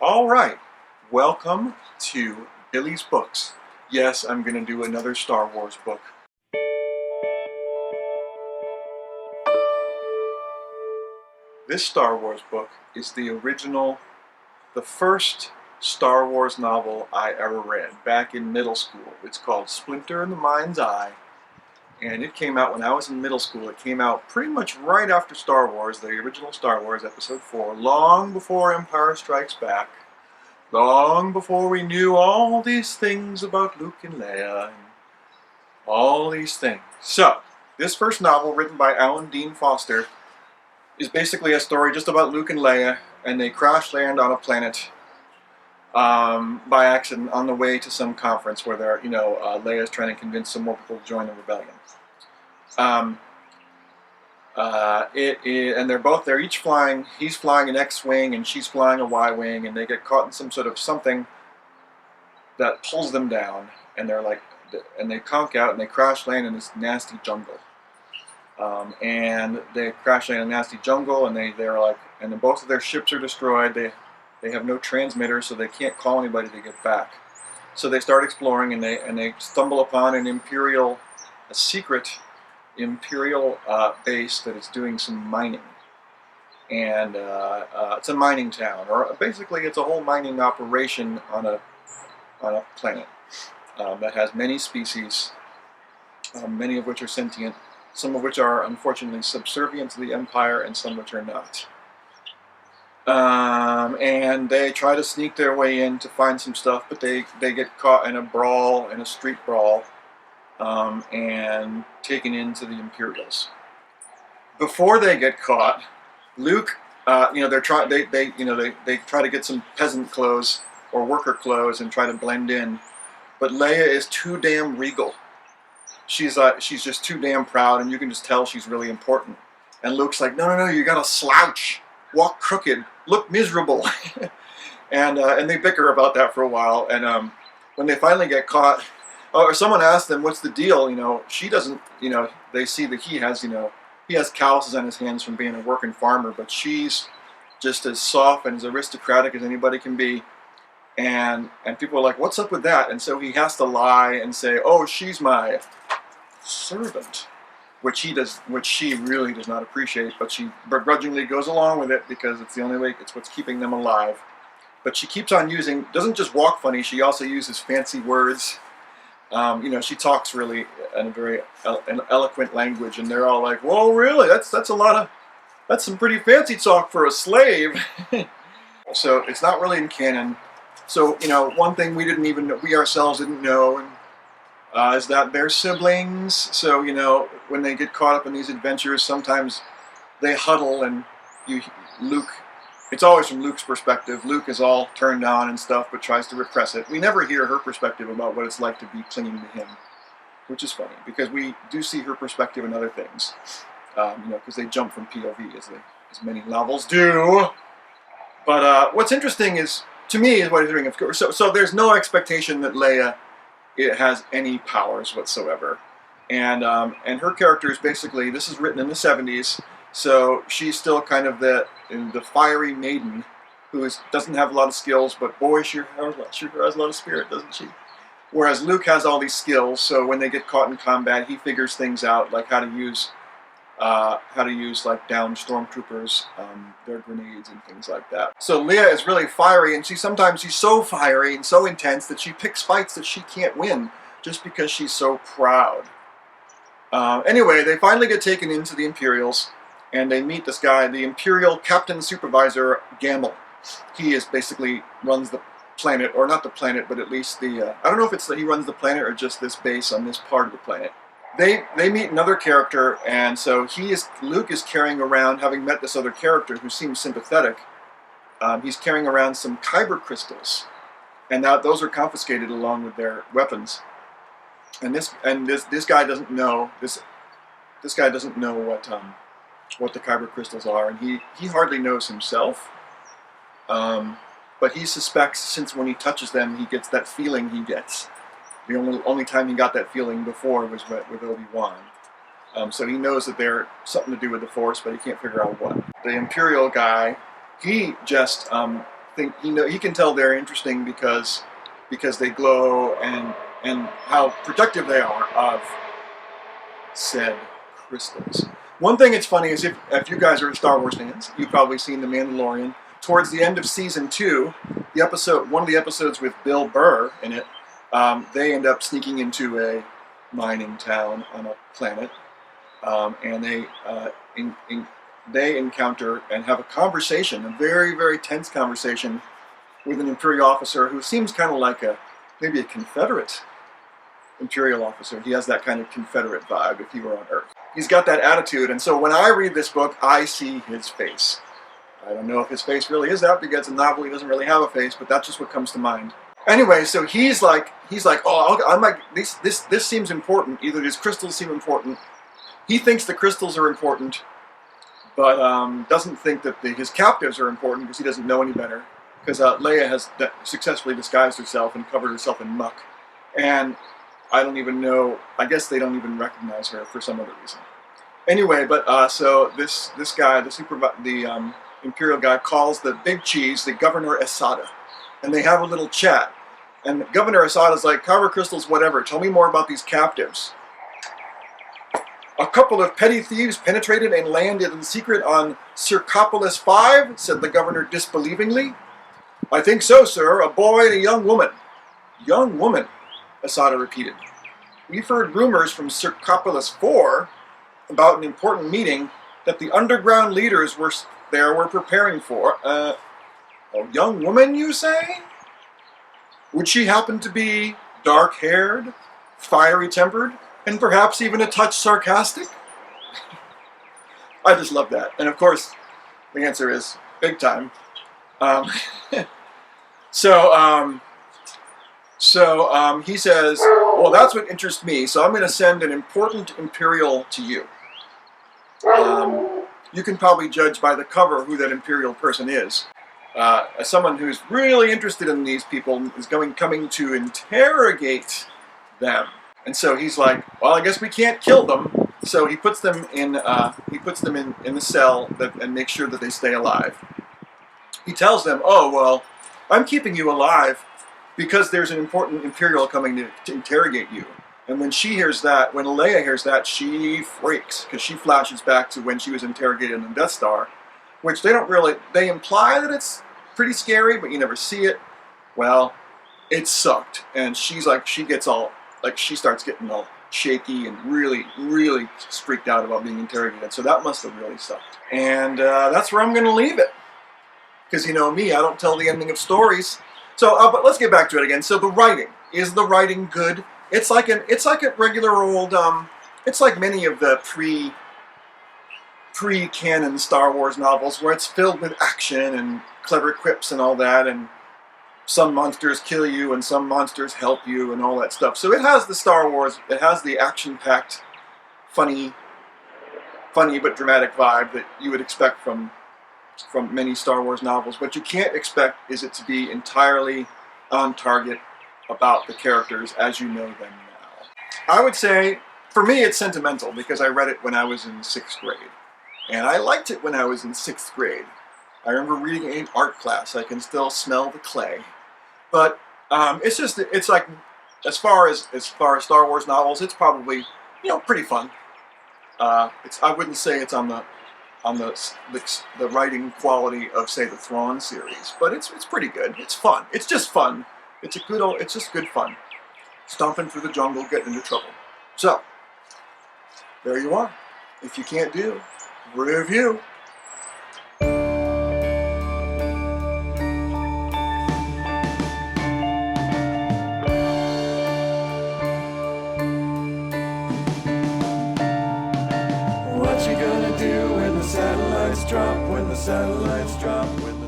All right, welcome to Billy's Books. Yes, I'm going to do another Star Wars book. This Star Wars book is the first Star Wars novel I ever read back in middle school. It's called Splinter in the Mind's Eye, and it came out when I was in middle school. It came out pretty much right after Star Wars, the original Star Wars, Episode 4, long before Empire Strikes Back. Long before we knew all these things about Luke and Leia and all these things. So, this first novel, written by Alan Dean Foster, is basically a story just about Luke and Leia, and they crash land on a planet by accident on the way to some conference where Leia's trying to convince some more people to join the rebellion. And they're each flying. He's flying an X-wing and she's flying a Y-wing, and they get caught in some sort of something that pulls them down, and they conk out and they crash land in this nasty jungle. And they crash land in a nasty jungle, and then both of their ships are destroyed. They have no transmitter, so they can't call anybody to get back. So they start exploring, and they stumble upon a secret Imperial base that is doing some mining, and it's a mining town, or basically it's a whole mining operation on a planet that has many species, many of which are sentient, some of which are unfortunately subservient to the Empire, and some which are not. And they try to sneak their way in to find some stuff, but they get caught in a street brawl. And taken into the Imperials. Before they get caught, Luke, they try to get some peasant clothes or worker clothes and try to blend in, but Leia is too damn regal. She's just too damn proud, and you can just tell she's really important. And Luke's like, no, you gotta slouch, walk crooked, look miserable, and they bicker about that for a while. And when they finally get caught. Or someone asks them, what's the deal? She doesn't, they see that he has calluses on his hands from being a working farmer, but she's just as soft and as aristocratic as anybody can be. And people are like, what's up with that? And so he has to lie and say, oh, she's my servant, which she really does not appreciate, but she begrudgingly goes along with it because it's the only way, it's what's keeping them alive. But she keeps on doesn't just walk funny, she also uses fancy words. She talks really in a very eloquent language, and they're all like, "Whoa, really? That's some pretty fancy talk for a slave." So it's not really in canon. So one thing we ourselves didn't know, is that they're siblings. So when they get caught up in these adventures, sometimes they huddle, and Luke. It's always from Luke's perspective. Luke is all turned on and stuff, but tries to repress it. We never hear her perspective about what it's like to be clinging to him, which is funny, because we do see her perspective in other things, because they jump from POV, as many novels do. But what's interesting to me is what he's doing. Of course, so there's no expectation that Leia has any powers whatsoever, and her character is basically, this is written in the 70s. So she's still kind of the fiery maiden who doesn't have a lot of skills, but boy, she has a lot of spirit, doesn't she? Whereas Luke has all these skills, so when they get caught in combat, he figures things out, like how to use like down stormtroopers, their grenades and things like that. So Leia is really fiery, and she's so fiery and so intense that she picks fights that she can't win just because she's so proud. Anyway, they finally get taken into the Imperials. And they meet this guy, the Imperial Captain Supervisor Gamble. He basically runs the planet, or not the planet, but at least I don't know if it's that he runs the planet or just this base on this part of the planet. They meet another character, and so Luke is carrying around, having met this other character who seems sympathetic. He's carrying around some kyber crystals, and now those are confiscated along with their weapons. And this guy doesn't know this guy doesn't know what the kyber crystals are, and he hardly knows himself, but he suspects, since when he touches them he gets that feeling he gets. The only time he got that feeling before was with Obi-Wan. So he knows that they're something to do with the Force, but he can't figure out what. The Imperial guy, he just think he can tell they're interesting because they glow and how protective they are of said crystals. One thing that's funny is if you guys are Star Wars fans, you've probably seen The Mandalorian. Towards the end of season 2, one of the episodes with Bill Burr in it, they end up sneaking into a mining town on a planet, and they encounter and have a conversation, a very, very tense conversation with an Imperial officer who seems kind of like maybe a Confederate Imperial officer. He has that kind of Confederate vibe if he were on Earth. He's got that attitude, and so when I read this book, I see his face. I don't know if his face really is that, because a novel, he doesn't really have a face, but that's just what comes to mind. Anyway, so he's like, oh, I'm like, this seems important. Either these crystals seem important. He thinks the crystals are important, but doesn't think that his captives are important because he doesn't know any better. Because Leia has successfully disguised herself and covered herself in muck, and I don't even know. I guess they don't even recognize her for some other reason. Anyway, but so this guy, the Imperial guy, calls the big cheese the Governor Asada, and they have a little chat. And Governor Asada's like, "Kyber crystals, whatever. Tell me more about these captives." "A couple of petty thieves penetrated and landed in secret on Circopolis 5, said the governor disbelievingly. "I think so, sir. A boy and a young woman." "Young woman," Asada repeated. "We've heard rumors from Circopolis 4 about an important meeting that the underground leaders were preparing for. A young woman, you say? Would she happen to be dark-haired, fiery-tempered, and perhaps even a touch sarcastic?" I just love that. And of course, the answer is big time. So he says, "Well, that's what interests me, so I'm going to send an important Imperial to you. You can probably judge by the cover who that Imperial person is. As someone who's really interested in these people is coming to interrogate them." And so he's like, "Well, I guess we can't kill them." So he puts them in the cell and makes sure that they stay alive. He tells them, "Oh, well, I'm keeping you alive because there's an important Imperial coming to interrogate you." And when Leia hears that, she freaks, because she flashes back to when she was interrogated in the Death Star, which they imply that it's pretty scary, but you never see it. Well, it sucked. And she starts getting all shaky and really, really freaked out about being interrogated. So that must have really sucked. And that's where I'm going to leave it. Because you know me, I don't tell the ending of stories. So, but let's get back to it again. So the writing. Is the writing good? It's like a regular old, it's like many of the pre-canon Star Wars novels, where it's filled with action and clever quips and all that, and some monsters kill you and some monsters help you and all that stuff. So it has the action-packed, funny but dramatic vibe that you would expect from many Star Wars novels. What you can't expect is it to be entirely on target about the characters as you know them now. I would say, for me, it's sentimental because I read it when I was in 6th grade. And I liked it when I was in 6th grade. I remember reading it in art class. I can still smell the clay. But it's like, as far as Star Wars novels, it's probably, pretty fun. I wouldn't say it's on the writing quality of, say, the Thrawn series, but it's pretty good. It's fun. It's just fun. It's just good fun. Stomping through the jungle, getting into trouble. So, there you are. If you can't do, review. What you gonna do when the satellites drop, when the satellites drop, when